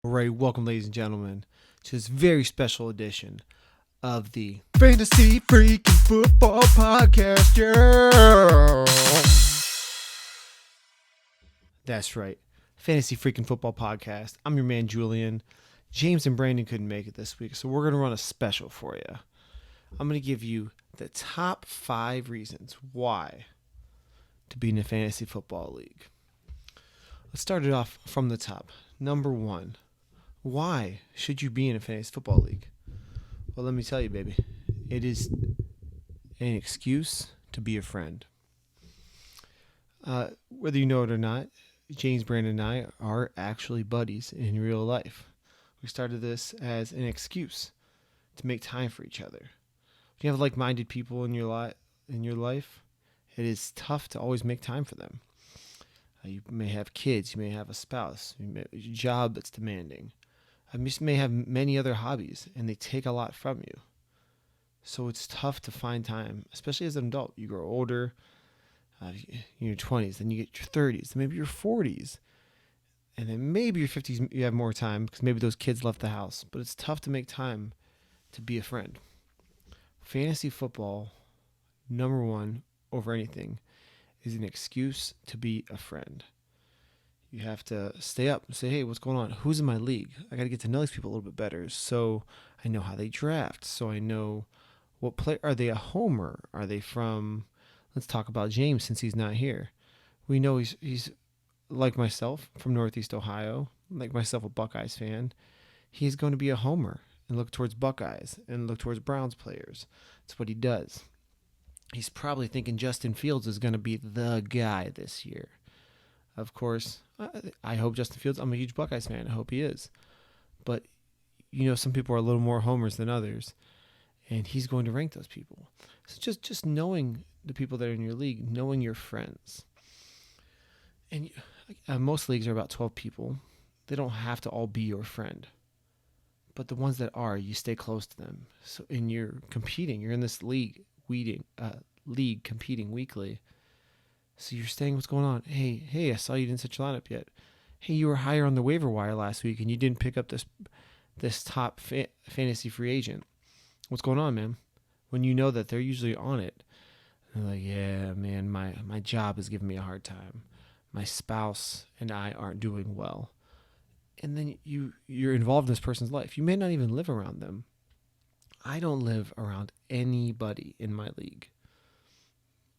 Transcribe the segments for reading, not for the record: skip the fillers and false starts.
All right, welcome, ladies and gentlemen, to this very special edition of the Fantasy Freaking Football Podcast, yeah. That's right, Fantasy Freaking Football Podcast. I'm your man, Julian. James and Brandon couldn't make it this week, so we're going to run a special for you. I'm going to give you the top 5 reasons why to be in a fantasy football league. Let's start it off from the top. Number 1, why should you be in a fantasy football league? Well, let me tell you, baby. It is an excuse to be a friend. Whether you know it or not, James, Brandon, and I are actually buddies in real life. We started this as an excuse to make time for each other. If you have like-minded people in your life, it is tough to always make time for them. You may have kids, you may have a spouse, a job that's demanding. You may have many other hobbies, and they take a lot from you. So it's tough to find time, especially as an adult. You grow older, in your 20s, then you get your 30s, maybe your 40s, and then maybe your 50s you have more time because maybe those kids left the house. But it's tough to make time to be a friend. Fantasy football, number 1 over anything, is an excuse to be a friend. You have to stay up and say, hey, what's going on? Who's in my league? I got to get to know these people a little bit better so I know how they draft, so I know what player. Are they a homer? Are they from, let's talk about James since he's not here. We know he's like myself from Northeast Ohio, like myself a Buckeyes fan. He's going to be a homer and look towards Buckeyes and look towards Browns players. That's what he does. He's probably thinking Justin Fields is going to be the guy this year. Of course, I hope Justin Fields, I'm a huge Buckeyes fan. I hope he is. But, some people are a little more homers than others. And he's going to rank those people. So just knowing the people that are in your league, knowing your friends. And most leagues are about 12 people. They don't have to all be your friend. But the ones that are, you stay close to them. So you're competing. You're in this league competing weekly. So you're saying what's going on. Hey, I saw you didn't set your lineup yet. Hey, you were higher on the waiver wire last week and you didn't pick up this top fantasy free agent. What's going on, man? When you know that they're usually on it. They're like, yeah, man, my job is giving me a hard time. My spouse and I aren't doing well. And then you're involved in this person's life. You may not even live around them. I don't live around anybody in my league.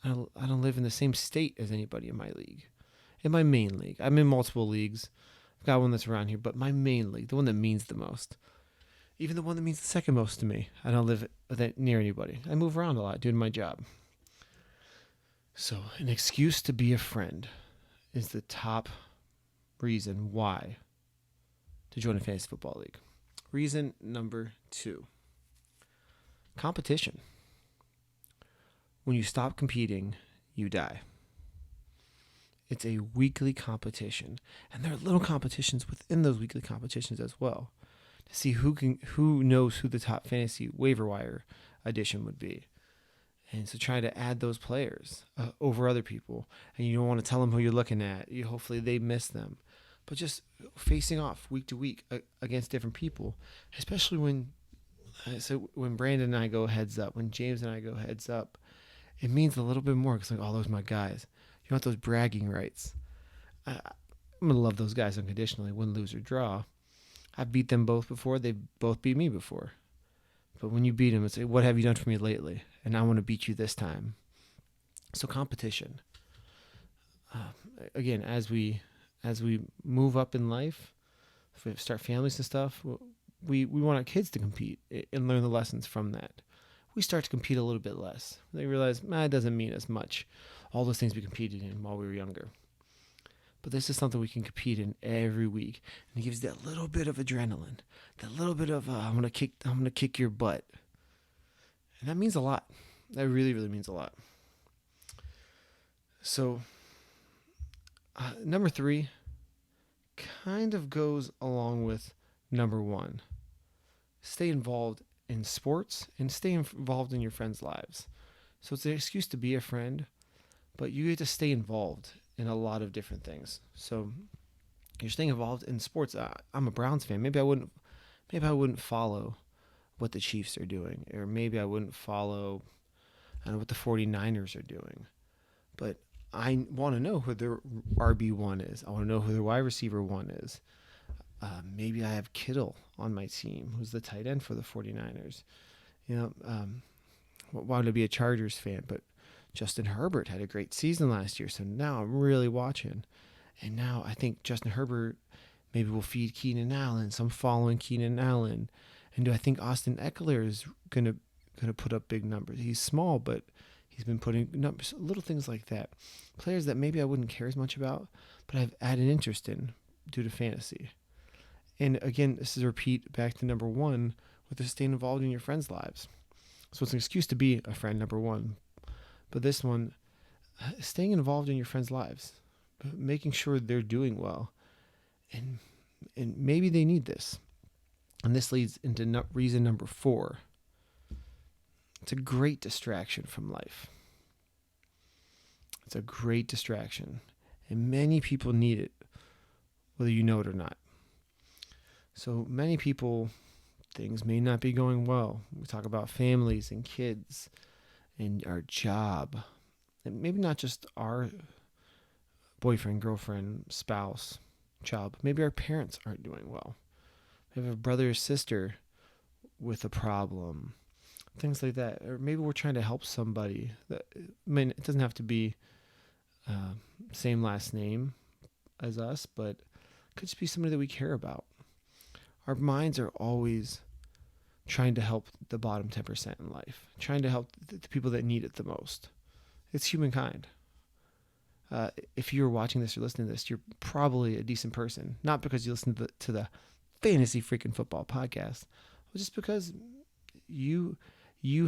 I don't live in the same state as anybody in my league. In my main league. I'm in multiple leagues. I've got one that's around here, but my main league, the one that means the most, even the one that means the second most to me, I don't live near anybody. I move around a lot doing my job. So an excuse to be a friend is the top reason why to join a fantasy football league. Reason number 2. Competition. When you stop competing, you die. It's a weekly competition. And there are little competitions within those weekly competitions as well. To see who knows who the top fantasy waiver wire edition would be. And so try to add those players over other people. And you don't want to tell them who you're looking at. Hopefully they miss them. But just facing off week to week against different people. Especially when Brandon and I go heads up. When James and I go heads up. It means a little bit more because those are my guys. You want those bragging rights. I'm going to love those guys unconditionally, win, lose, or draw. I've beat them both before. They've both beat me before. But when you beat them, it's like, what have you done for me lately? And I want to beat you this time. So competition. Again, as we move up in life, if we start families and stuff, we want our kids to compete and learn the lessons from that. We start to compete a little bit less. They realize, it doesn't mean as much. All those things we competed in while we were younger. But this is something we can compete in every week. And it gives that little bit of adrenaline. That little bit of, I'm gonna kick your butt. And that means a lot. That really, really means a lot. So, number 3 kind of goes along with number 1. Stay involved in sports and stay involved in your friends' lives. So it's an excuse to be a friend, but you get to stay involved in a lot of different things. So You're staying involved in sports. I'm a Browns fan. Maybe I wouldn't follow what the Chiefs are doing, or maybe I wouldn't follow, I don't know, what the 49ers are doing. But I want to know who their RB1 is. I want to know who their wide receiver 1 is. Maybe I have Kittle on my team, who's the tight end for the 49ers. You know, wanted to be a Chargers fan, but Justin Herbert had a great season last year, so now I'm really watching. And now I think Justin Herbert maybe will feed Keenan Allen, so I'm following Keenan Allen. And do I think Austin Eckler is gonna put up big numbers? He's small, but he's been putting numbers, little things like that. Players that maybe I wouldn't care as much about, but I've added interest in due to fantasy. And again, this is a repeat back to number 1 with the staying involved in your friends' lives. So it's an excuse to be a friend, number 1. But this one, staying involved in your friends' lives, making sure they're doing well, and maybe they need this. And this leads into reason number 4. It's a great distraction from life. It's a great distraction, and many people need it, whether you know it or not. So many people, things may not be going well. We talk about families and kids and our job, and maybe not just our boyfriend, girlfriend, spouse, child, but maybe our parents aren't doing well. We have a brother or sister with a problem, things like that. Or maybe we're trying to help somebody. It doesn't have to be same last name as us, but it could just be somebody that we care about. Our minds are always trying to help the bottom 10% in life, trying to help the people that need it the most. It's humankind. If you're watching this or listening to this, you're probably a decent person. Not because you listen to the Fantasy Freaking Football podcast, but just because you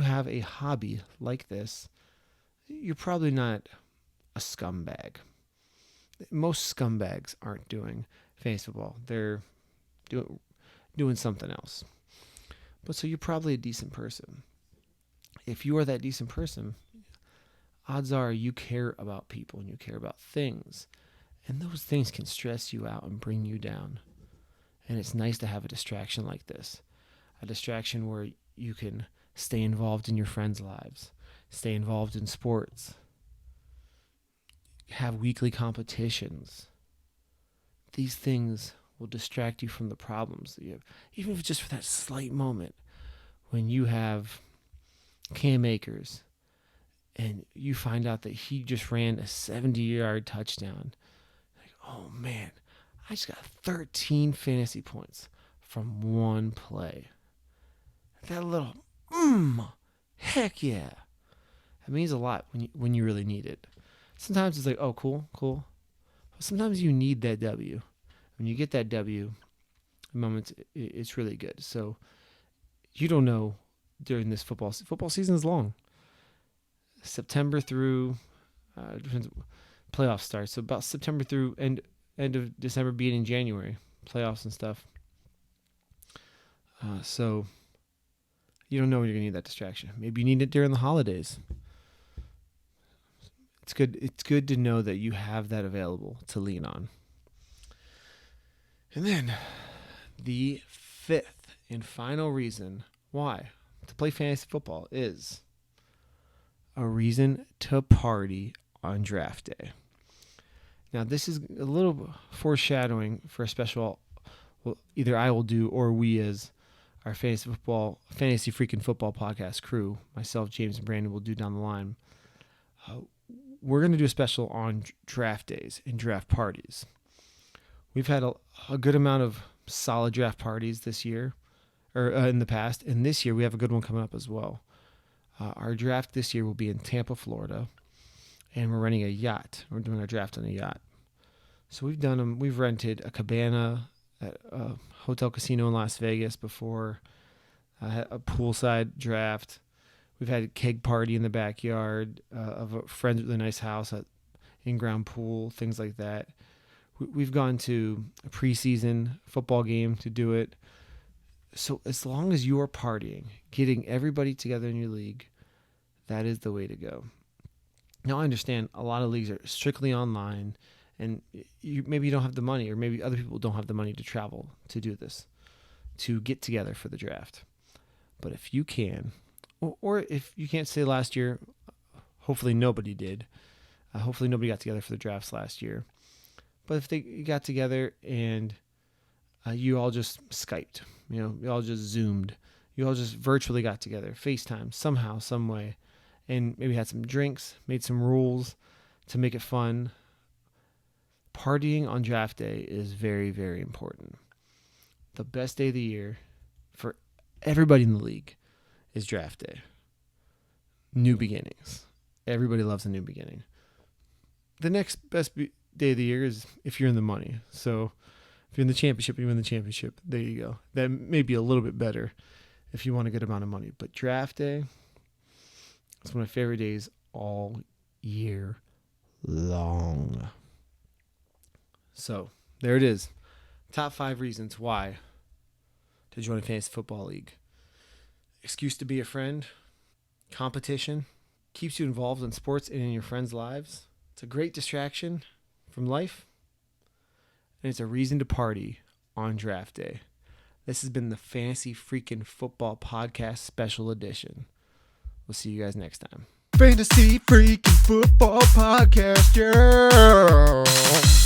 have a hobby like this. You're probably not a scumbag. Most scumbags aren't doing fantasy football. They're doing something else. But so you're probably a decent person. If you are that decent person, odds are you care about people and you care about things. And those things can stress you out and bring you down. And it's nice to have a distraction like this. A distraction where you can stay involved in your friends' lives, stay involved in sports, have weekly competitions. These things will distract you from the problems that you have, even if it's just for that slight moment when you have Cam Akers and you find out that he just ran a 70-yard touchdown. Like, oh man, I just got 13 fantasy points from one play. That little, heck yeah. It means a lot when you really need it. Sometimes it's like, oh, cool. But sometimes you need that W. When you get that W, moments, it's really good. So you don't know during this football season is long. September through playoffs start. So about September through end of December, beginning January, playoffs and stuff. So you don't know when you're gonna need that distraction. Maybe you need it during the holidays. It's good. It's good to know that you have that available to lean on. And then the 5th and final reason why to play fantasy football is a reason to party on draft day. Now, this is a little foreshadowing for a special, well, either I will do or we as our fantasy freaking football podcast crew, myself, James, and Brandon will do down the line. We're going to do a special on draft days and draft parties. We've had a good amount of solid draft parties this year, or in the past, and this year we have a good one coming up as well. Our draft this year will be in Tampa, Florida, and we're renting a yacht. We're doing our draft on a yacht. So we've done them. We've rented a cabana at a hotel casino in Las Vegas before, a poolside draft. We've had a keg party in the backyard of a friend with a nice house, an in-ground pool, things like that. We've gone to a preseason football game to do it. So as long as you are partying, getting everybody together in your league, that is the way to go. Now, I understand a lot of leagues are strictly online, And maybe you don't have the money, or maybe other people don't have the money to travel to do this, to get together for the draft. But if you can, or if you can't say last year, hopefully nobody did. Hopefully nobody got together for the drafts last year. But if they got together and you all just Skyped, you all just Zoomed, you all just virtually got together, FaceTime, somehow, some way, and maybe had some drinks, made some rules to make it fun. Partying on draft day is very, very important. The best day of the year for everybody in the league is draft day. New beginnings. Everybody loves a new beginning. The next best day of the year is if you're in the money. So if you're in the championship, you win the championship. There you go. That may be a little bit better if you want a good amount of money. But draft day is one of my favorite days all year long. So there it is. Top 5 reasons why to join a fantasy football league. Excuse to be a friend. Competition. Keeps you involved in sports and in your friends' lives. It's a great distraction from life. And it's a reason to party on draft day. This has been the Fantasy Freaking Football Podcast Special Edition. We'll see you guys next time. Fantasy Freaking Football Podcast, yeah.